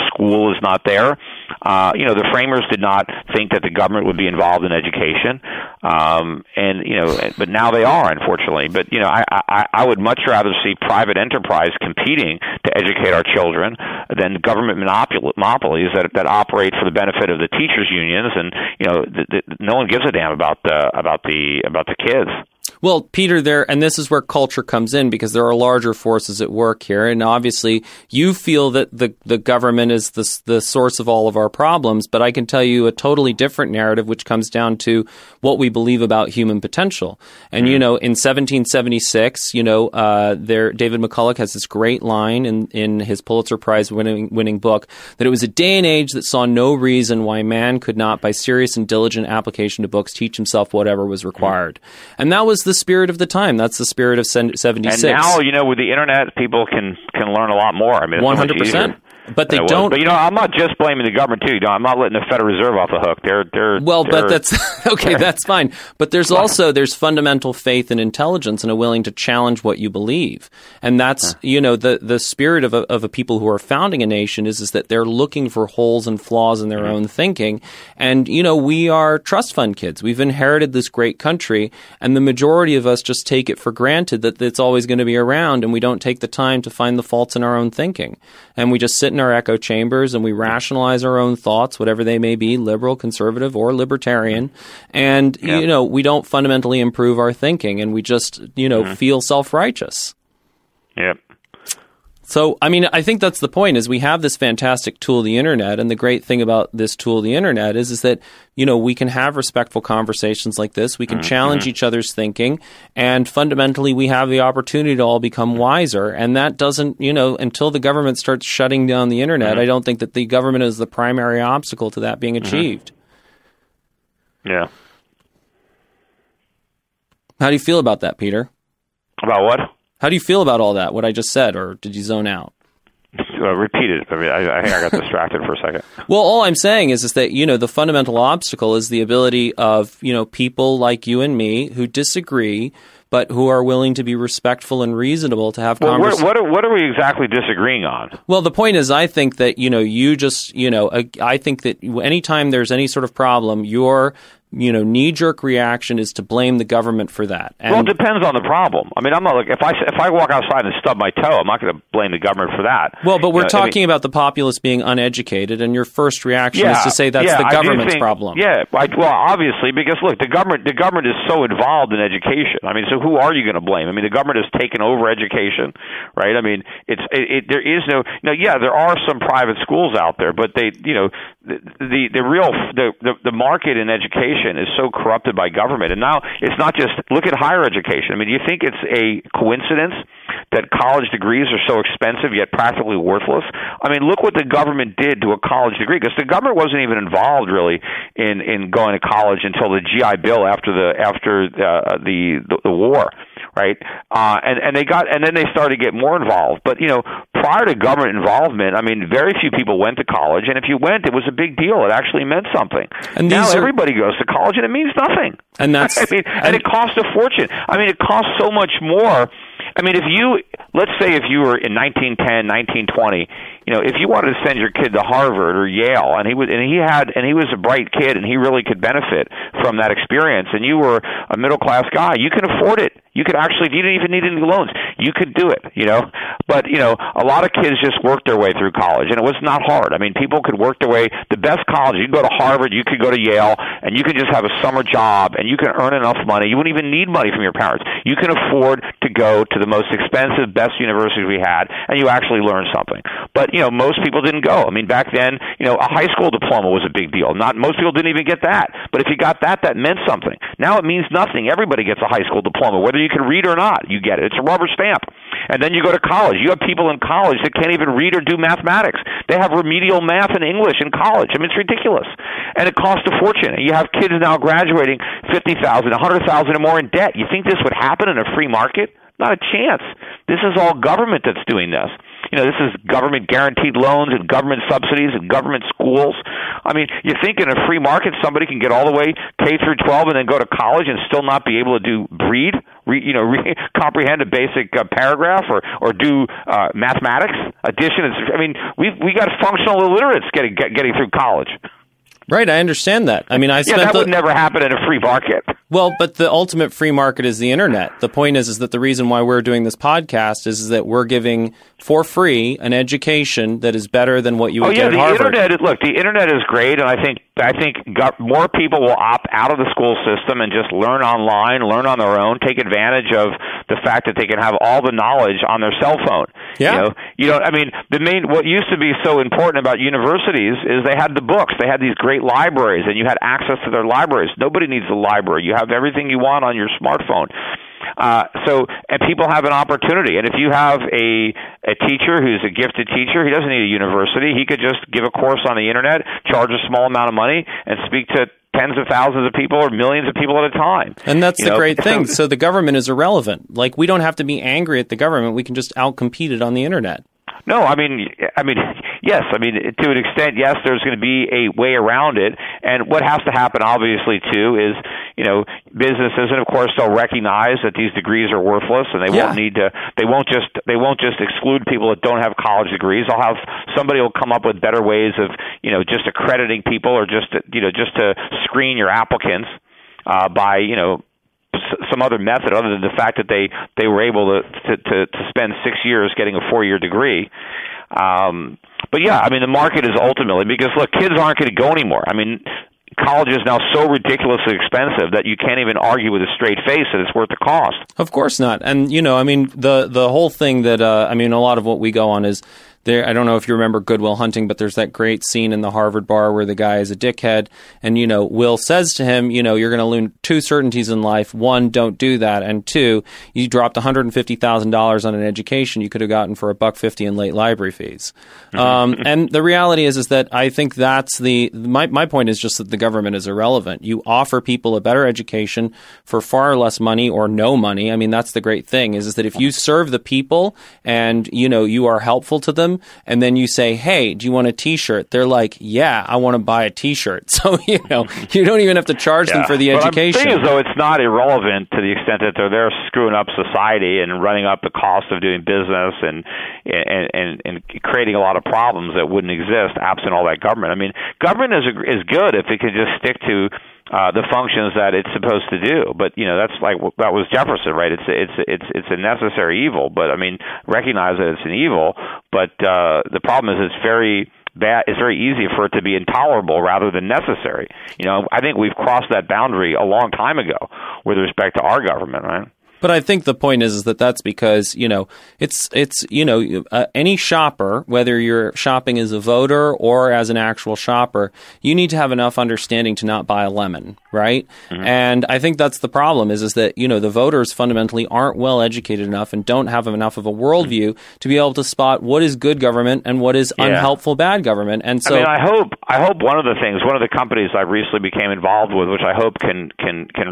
school is not there. The framers did not think that the government would be involved in education, but now they are, unfortunately. But I would much rather see private enterprise competing to educate our children than government monopolies that operate for the benefit of the teachers' unions, and no one gives a damn about the kids. Well, Peter, and this is where culture comes in, because there are larger forces at work here. And obviously, you feel that the government is the source of all of our problems. But I can tell you a totally different narrative, which comes down to what we believe about human potential. And, in 1776, David McCulloch has this great line in his Pulitzer Prize winning book that it was a day and age that saw no reason why man could not, by serious and diligent application to books, teach himself whatever was required. And that was the spirit of the time. That's the spirit of 76. And now, with the internet, people can learn a lot more. I mean, it's 100%. But they don't. But I'm not just blaming the government too. I'm not letting the Federal Reserve off the hook. But that's okay. That's fine. But there's fundamental faith and intelligence and a willing to challenge what you believe, and that's the spirit of a people who are founding a nation is that they're looking for holes and flaws in their own thinking, and we are trust fund kids. We've inherited this great country, and the majority of us just take it for granted that it's always going to be around, and we don't take the time to find the faults in our own thinking, and we just sit in our echo chambers and we rationalize our own thoughts, whatever they may be, liberal, conservative, or libertarian. And, we don't fundamentally improve our thinking, and we just, feel self-righteous. Yep. So, I mean, I think that's the point, is we have this fantastic tool, the internet, and the great thing about this tool, the internet, is that, we can have respectful conversations like this, we can challenge each other's thinking, and fundamentally we have the opportunity to all become wiser, and that doesn't, until the government starts shutting down the internet, I don't think that the government is the primary obstacle to that being achieved. Yeah. How do you feel about that, Peter? About what? How do you feel about all that, what I just said, or did you zone out? Repeat it. I mean, I think I got distracted for a second. Well, all I'm saying is that, the fundamental obstacle is the ability of, people like you and me who disagree, but who are willing to be respectful and reasonable to have conversations. What are we exactly disagreeing on? Well, the point is, I think that, I think that anytime there's any sort of problem, your knee-jerk reaction is to blame the government for that. And well, it depends on the problem. I mean, I'm not like if I walk outside and stub my toe, I'm not going to blame the government for that. Well, but we're talking about the populace being uneducated, and your first reaction is to say that's the government's problem. Yeah, well, obviously, because look, the government is so involved in education. I mean, so who are you going to blame? I mean, the government has taken over education, right? I mean, there is no. Yeah, there are some private schools out there, but the market in education is so corrupted by government. And now it's not just, look at higher education. I mean, do you think it's a coincidence that college degrees are so expensive yet practically worthless? I mean, look what the government did to a college degree, because the government wasn't even involved really in going to college until the GI Bill after the war. Right, and then they started to get more involved. But prior to government involvement, I mean, very few people went to college, and if you went, it was a big deal. It actually meant something. And now everybody goes to college, and it means nothing. And that's and it costs a fortune. I mean, it costs so much more. I mean, let's say if you were in 1910, 1920, if you wanted to send your kid to Harvard or Yale, and he was a bright kid, and he really could benefit from that experience, and you were a middle class guy, you can afford it. You could actually, if you didn't even need any loans, you could do it, But, a lot of kids just worked their way through college, and it was not hard. I mean, people could work their way. The best college, you could go to Harvard, you could go to Yale, and you could just have a summer job, and you can earn enough money. You wouldn't even need money from your parents. You can afford to go to the most expensive, best universities we had, and you actually learn something. But, most people didn't go. I mean, back then, a high school diploma was a big deal. Most people didn't even get that. But if you got that meant something. Now it means nothing. Everybody gets a high school diploma, whether you can read or not. You get it. It's a rubber stamp. And then you go to college. You have people in college that can't even read or do mathematics. They have remedial math and English in college. I mean, it's ridiculous. And it costs a fortune. And you have kids now graduating $50,000, $100,000 or more in debt. You think this would happen in a free market? Not a chance. This is all government that's doing this. This is government guaranteed loans and government subsidies and government schools. I mean, you think in a free market somebody can get all the way K through 12 and then go to college and still not be able to comprehend a basic paragraph or do mathematics, addition? I mean, we got functional illiterates getting through college. Right, I understand that. I mean, that would never happen in a free market. Well, but the ultimate free market is the internet. The point is that the reason why we're doing this podcast is that we're giving for free an education that is better than what you would get at Harvard. The internet is great, and I think more people will opt out of the school system and just learn online, learn on their own, take advantage of the fact that they can have all the knowledge on their cell phone. Yeah. I mean, what used to be so important about universities is they had the books. They had these great libraries, and you had access to their libraries. Nobody needs a library. You have everything you want on your smartphone. And people have an opportunity. And if you have a teacher who's a gifted teacher, he doesn't need a university. He could just give a course on the internet, charge a small amount of money, and speak to tens of thousands of people or millions of people at a time. And that's the great thing. So the government is irrelevant. Like, we don't have to be angry at the government. We can just outcompete it on the internet. No, I mean, yes. I mean, to an extent, yes, there's going to be a way around it. And what has to happen, obviously, too, is, businesses, and of course, they'll recognize that these degrees are worthless, and they won't need to. They won't just exclude people that don't have college degrees. They'll have somebody will come up with better ways of, just accrediting people, or just to screen your applicants by, some other method other than the fact that they were able to spend 6 years getting a 4-year degree. But yeah, I mean, the market is ultimately, because look, kids aren't going to go anymore. I mean, college is now so ridiculously expensive that you can't even argue with a straight face that it's worth the cost. Of course not. And, I mean, the whole thing that, a lot of what we go on is, I don't know if you remember Good Will Hunting, but there's that great scene in the Harvard bar where the guy is a dickhead, and, Will says to him, you're going to learn two certainties in life. One, don't do that. And two, you dropped $150,000 on an education you could have gotten for $1.50 in late library fees. And the reality is that I think that's my point is just that the government is irrelevant. You offer people a better education for far less money or no money. I mean, that's the great thing is that if you serve the people and, you are helpful to them, and then you say, hey, do you want a T-shirt? They're like, yeah, I want to buy a T-shirt. So, you don't even have to charge them for the education. The thing is, though, it's not irrelevant to the extent that they're there screwing up society and running up the cost of doing business and creating a lot of problems that wouldn't exist absent all that government. I mean, government is good if it can just stick to the functions that it's supposed to do. But that's that was Jefferson, right? It's a necessary evil, but I mean, recognize that it's an evil. But the problem is it's very bad. It's very easy for it to be intolerable rather than necessary. I think we've crossed that boundary a long time ago with respect to our government, right? But I think the point is that that's because, any shopper, whether you're shopping as a voter or as an actual shopper, you need to have enough understanding to not buy a lemon, right? Mm-hmm. And I think that's the problem is that, the voters fundamentally aren't well educated enough and don't have enough of a worldview to be able to spot what is good government and what is unhelpful bad government. And so I hope one of the companies I recently became involved with, which I hope can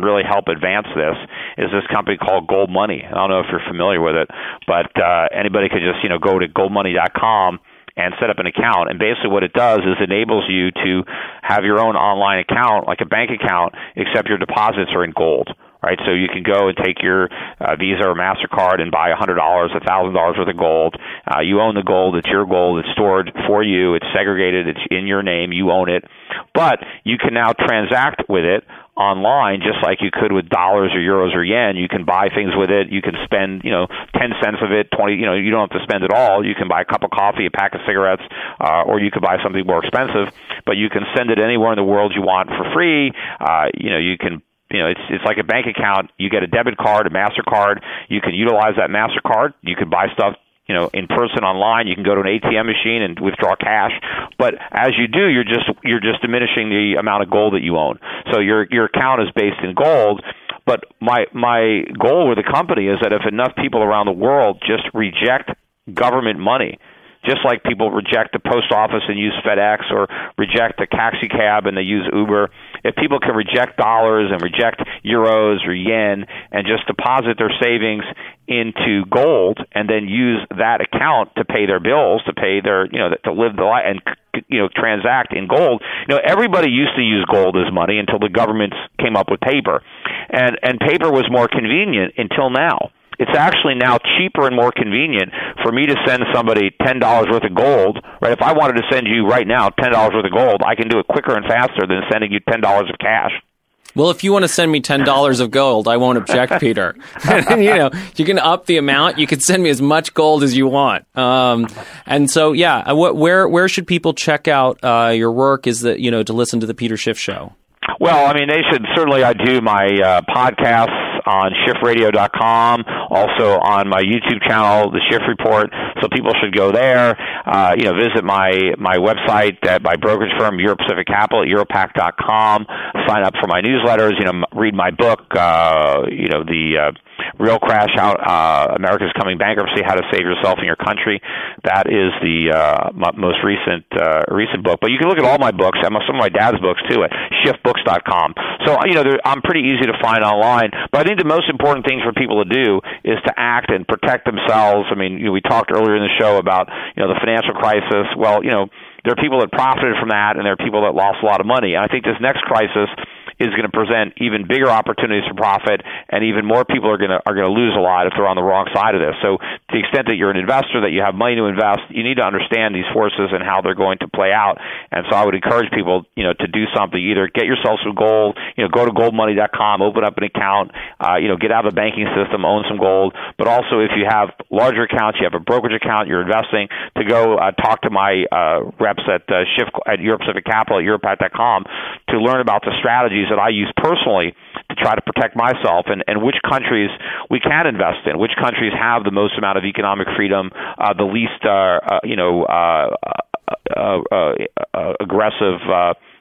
really help advance this, is this company called Gold Money. I don't know if you're familiar with it, but anybody could just go to goldmoney.com and set up an account. And basically what it does is enables you to have your own online account, like a bank account, except your deposits are in gold. Right, so you can go and take your Visa or MasterCard and buy $100, $1,000 worth of gold. You own the gold. It's your gold. It's stored for you. It's segregated. It's in your name. You own it. But you can now transact with it online just like you could with dollars or euros or yen. You can buy things with it. You can spend, 10 cents of it, 20, you don't have to spend it all. You can buy a cup of coffee, a pack of cigarettes, or you could buy something more expensive, but you can send it anywhere in the world you want for free. You can it's like a bank account. You get a debit card, a MasterCard. You can utilize that MasterCard. You can buy stuff, in person online. You can go to an ATM machine and withdraw cash. But as you do, you're just diminishing the amount of gold that you own. So your account is based in gold. But my goal with the company is that if enough people around the world just reject government money, just like people reject the post office and use FedEx or reject a taxi cab and they use Uber, if people can reject dollars and reject euros or yen and just deposit their savings into gold and then use that account to pay their bills, to pay their, to live the life and, transact in gold. Everybody used to use gold as money until the governments came up with paper. And paper was more convenient until now. It's actually now cheaper and more convenient for me to send somebody $10 worth of gold, right? If I wanted to send you right now $10 worth of gold, I can do it quicker and faster than sending you $10 of cash. Well, if you want to send me $10 of gold, I won't object, Peter. You can up the amount. You can send me as much gold as you want. And so, where should people check out your work? Is that to listen to the Peter Schiff Show? Well, they should certainly. I do my podcasts on SchiffRadio.com, also on my YouTube channel, The Schiff Report. So people should go there. Visit my website at my brokerage firm, Euro Pacific Capital, at Europac.com. Sign up for my newsletters. Read my book. The Real Crash Out, America's Coming Bankruptcy: How to Save Yourself and Your Country. That is the most recent book. But you can look at all my books, and some of my dad's books too, at SchiffBooks.com. So I'm pretty easy to find online. But I think the most important thing for people to do is to act and protect themselves. We talked earlier in the show about the financial crisis. Well, there are people that profited from that, and there are people that lost a lot of money. And I think this next crisis is going to present even bigger opportunities for profit, and even more people are going to lose a lot if they're on the wrong side of this. So to the extent that you're an investor, that you have money to invest, you need to understand these forces and how they're going to play out. And so I would encourage people, to do something. Either get yourself some gold, go to goldmoney.com, open up an account, get out of the banking system, own some gold. But also, if you have larger accounts, you have a brokerage account, you're investing, to go talk to my reps at Schiff at Euro Pacific Capital at Europac.com to learn about the strategies that I use personally to try to protect myself, and which countries we can invest in, which countries have the most amount of economic freedom, the least aggressive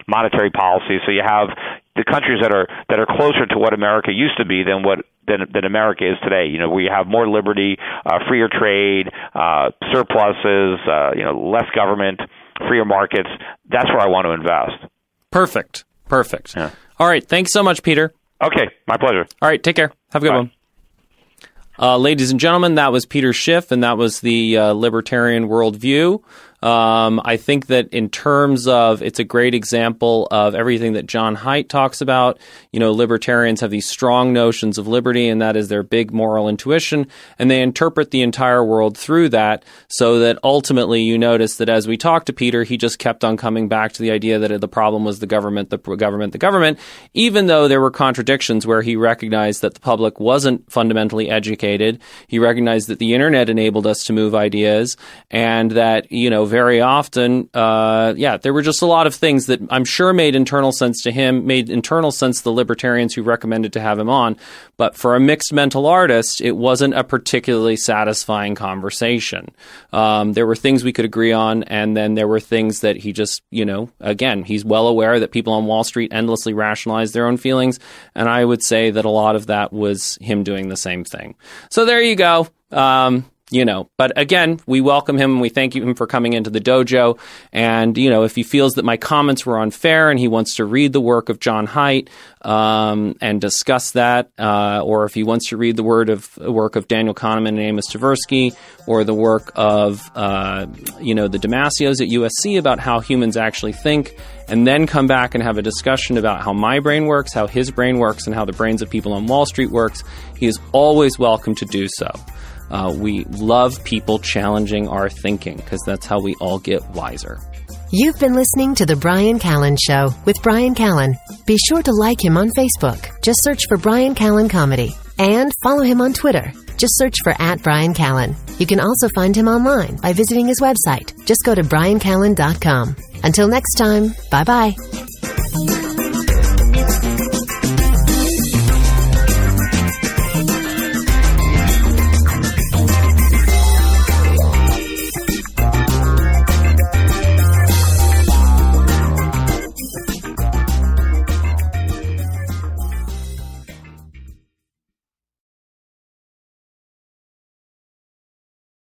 monetary policy. So you have the countries that are closer to what America used to be than America is today. We have more liberty, freer trade, surpluses, less government, freer markets. That's where I want to invest. Perfect. Yeah. All right. Thanks so much, Peter. Okay. My pleasure. All right. Take care. Have a good one. Ladies and gentlemen, that was Peter Schiff, and that was the Libertarian Worldview. I think that in terms of, it's a great example of everything that John Haidt talks about. Libertarians have these strong notions of liberty, and that is their big moral intuition, and they interpret the entire world through that, so that ultimately you notice that as we talked to Peter, he just kept on coming back to the idea that the problem was the government, even though there were contradictions where he recognized that the public wasn't fundamentally educated. He recognized that the internet enabled us to move ideas, and that, very often, there were just a lot of things that I'm sure made internal sense to him, made internal sense to the libertarians who recommended to have him on. But for a mixed mental artist, it wasn't a particularly satisfying conversation. There were things we could agree on, and then there were things that he just, again, he's well aware that people on Wall Street endlessly rationalize their own feelings, and I would say that a lot of that was him doing the same thing. So there you go. But again, we welcome him and we thank him for coming into the dojo. And, if he feels that my comments were unfair and he wants to read the work of John Haidt and discuss that, or if he wants to read the work of Daniel Kahneman and Amos Tversky, or the work of, the Damasios at USC about how humans actually think, and then come back and have a discussion about how my brain works, how his brain works, and how the brains of people on Wall Street works, he is always welcome to do so. We love people challenging our thinking, because that's how we all get wiser. You've been listening to The Bryan Callen Show with Bryan Callen. Be sure to like him on Facebook. Just search for Bryan Callen Comedy. And follow him on Twitter. Just search for @BryanCallen. You can also find him online by visiting his website. Just go to bryancallen.com. Until next time, bye-bye.